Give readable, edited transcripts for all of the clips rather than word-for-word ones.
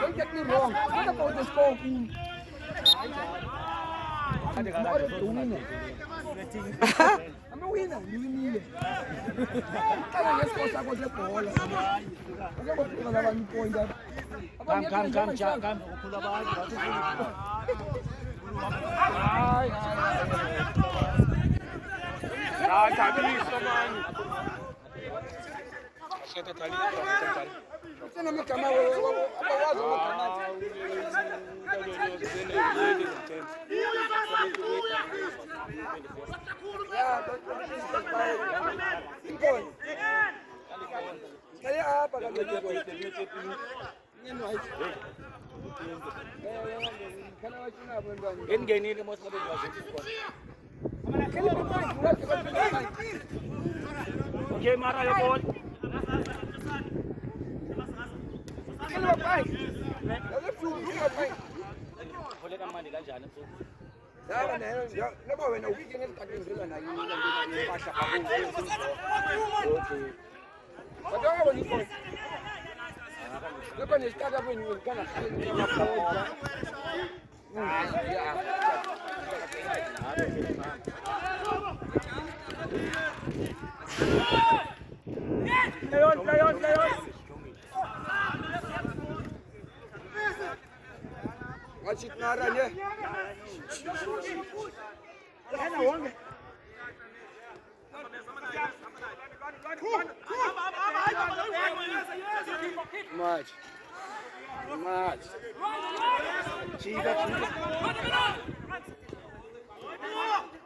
Don't get me wrong. It's not about the score. I'm a winner. You win. Okay, Mara, your ball. Play on. Watch it, Nara, yeah. Much.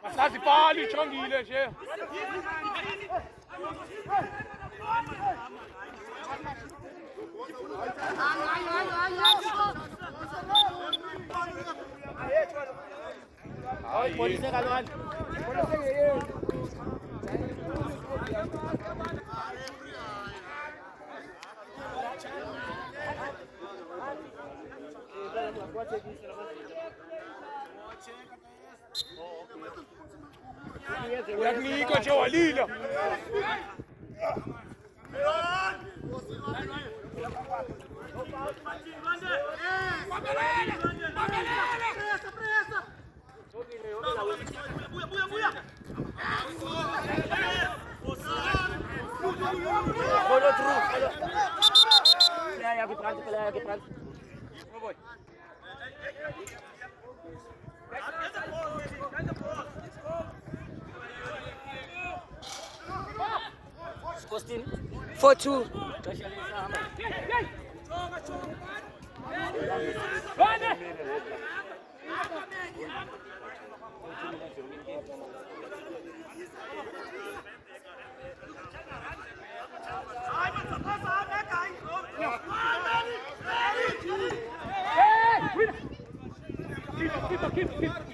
Masasi pali chongile nje. Ay, polisi kalon. Yakniko chowalila. Follow through. Playa que trans. Voy. Costin 4-2. Keep.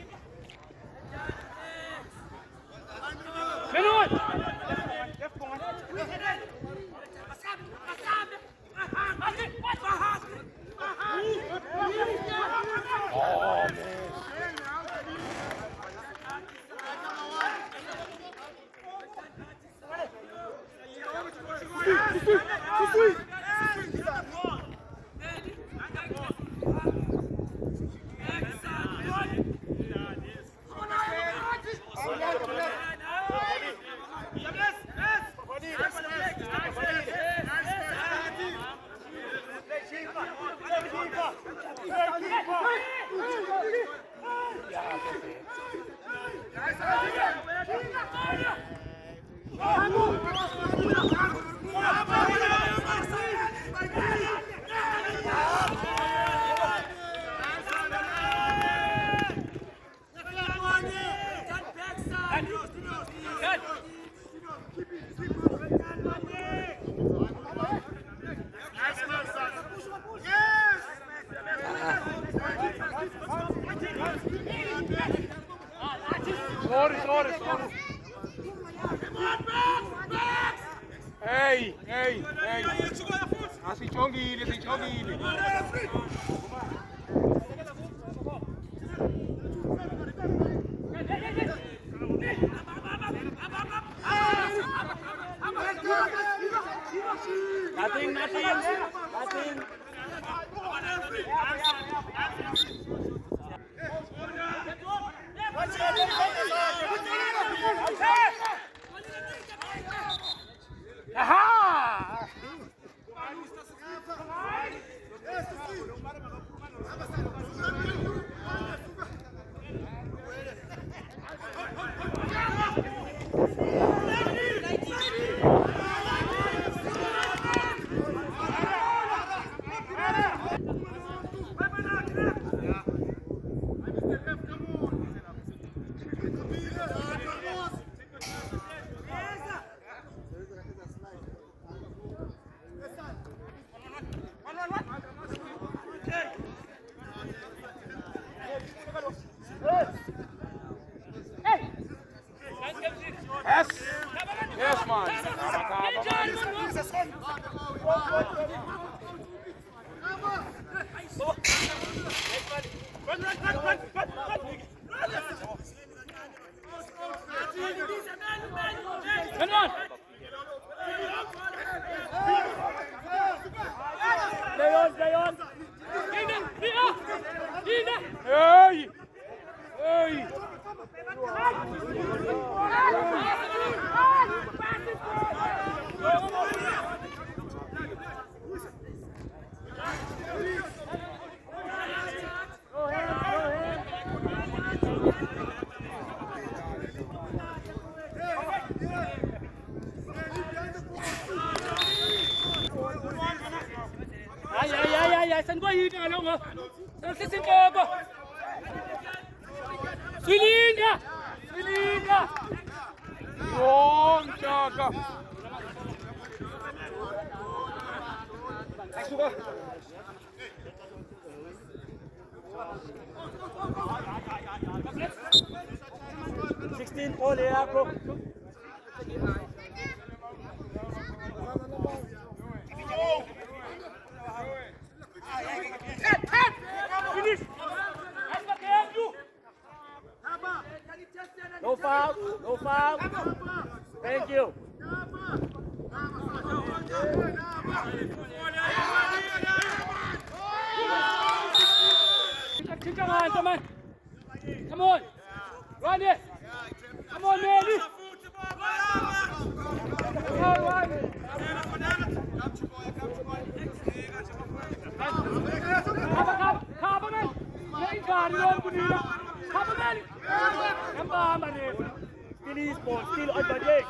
Sorry. Hey. Asichongile. Nothing. Aha! Yes, man. Come on. Stay on. Hey! Ai, sân quá gì nữa luôn hả? Sân xin bò bò. Suy linha. Bom, Chaka. All here, bro. Finish. No foul. Thank you. Come on. Run it. Come on, Manny. Still on the day.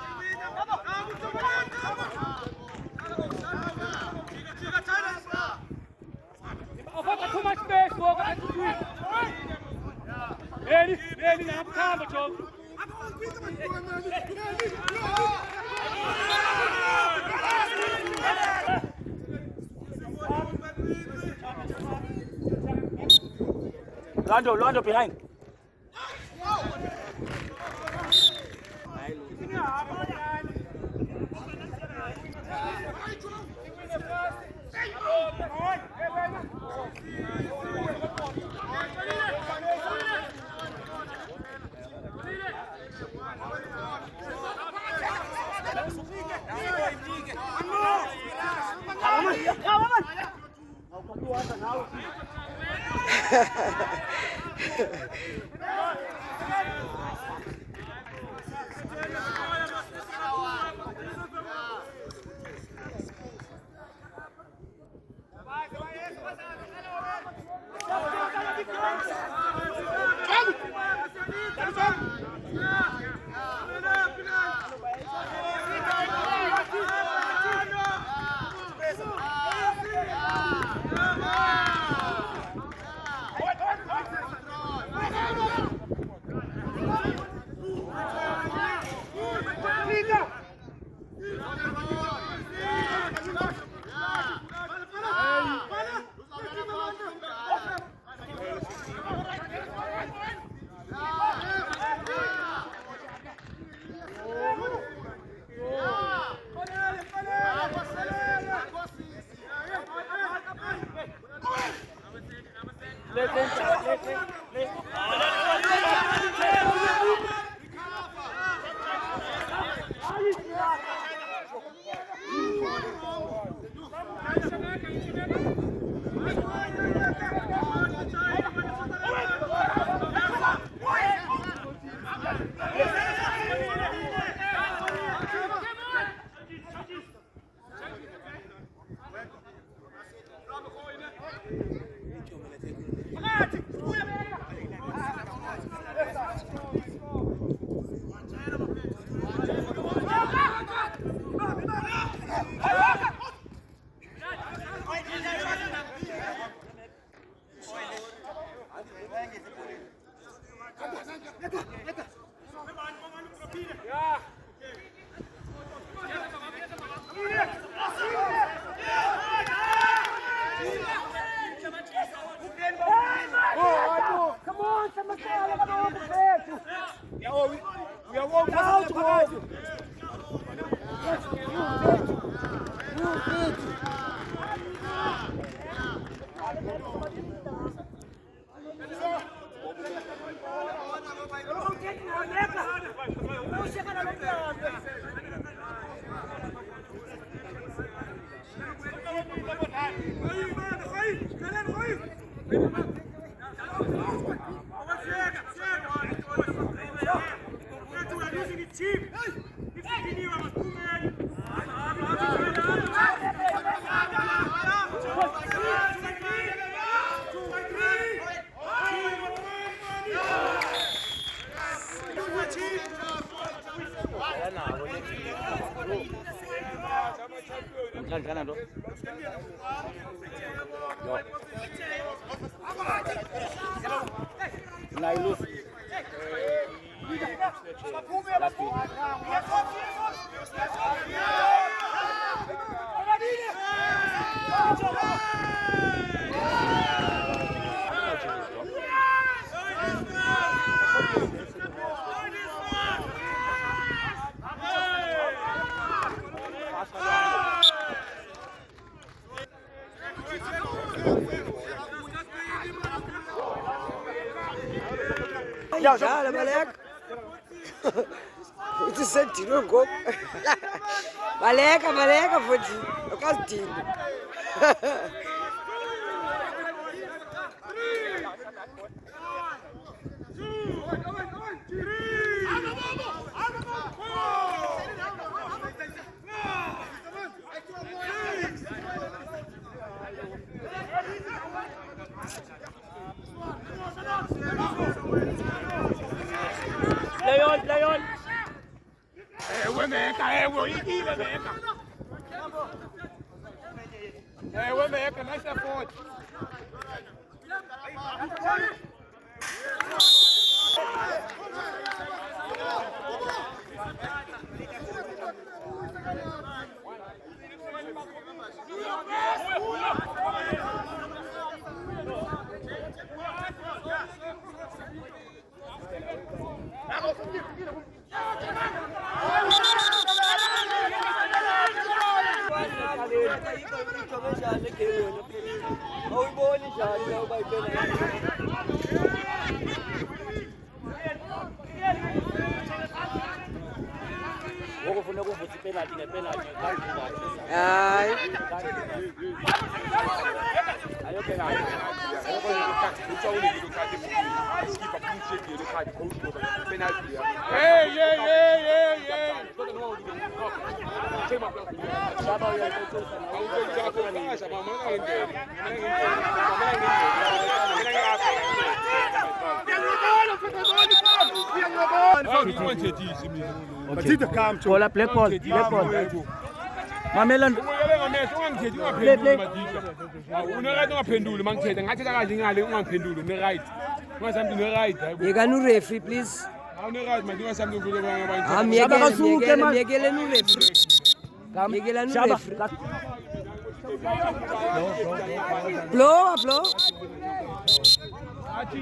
Too much space, walk and to do. Ready, have time, Joe. Rondo behind. Dale, Malek. Itu sentiro ngop. Maleka futhi. Ukazidini. Leon. Meka, nice effort. Bola, black ball. Mamela. Play. Unaraita ngaphendula mangithetha ngathetha kahle ngale ungaphenduli une-right. Ungasambi une-right. Yeka nu referee please. Awune-right manje ungasambi ukuze abantu. Miyekele nu referee. Miyekele nu referee. Blow. Athi.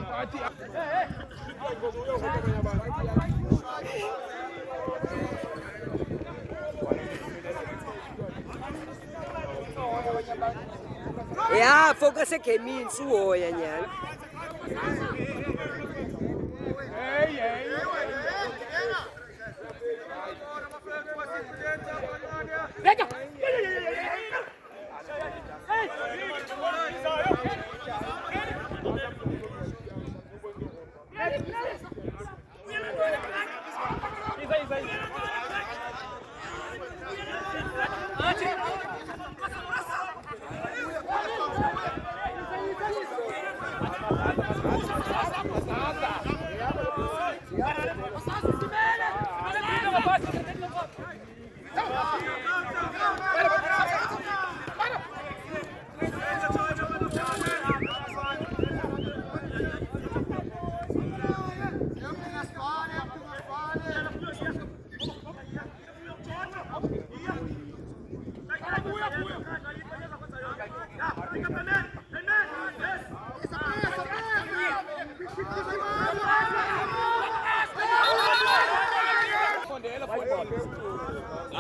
Yeah, focus game suhoya nyana.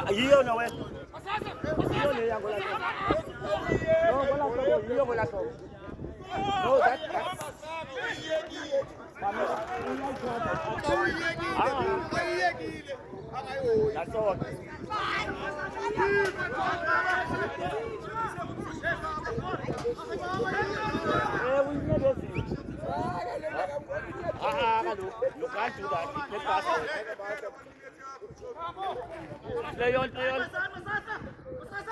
Hiyo na wewe. Hiyo ni yangu la. No, hiyo gola to. No, that's all. You can't do that. Play on.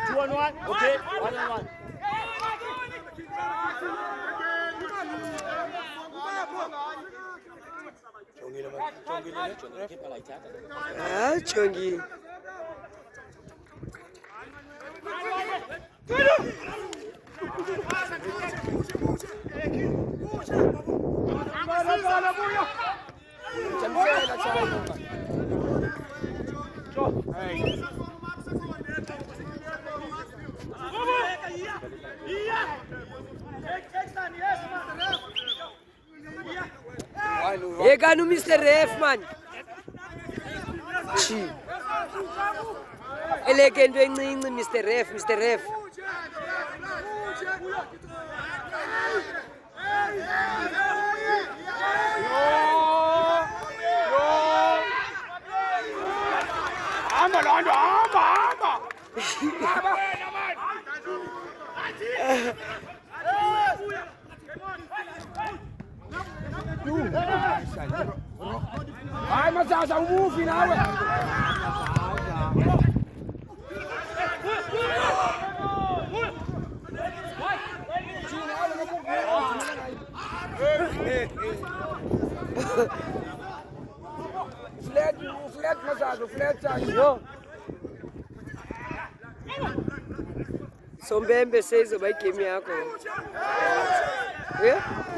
2-on-1. Okay, 1-on-1. Chongi. Eganu Mr. Ref man. Chi. Elegant wencinci Mr. Ref. Hamba Lando, hamba. Hai masasa umufi nawe. Flat masasa, flat chanjo. Sombembe saizo baikemi yako. Yeah?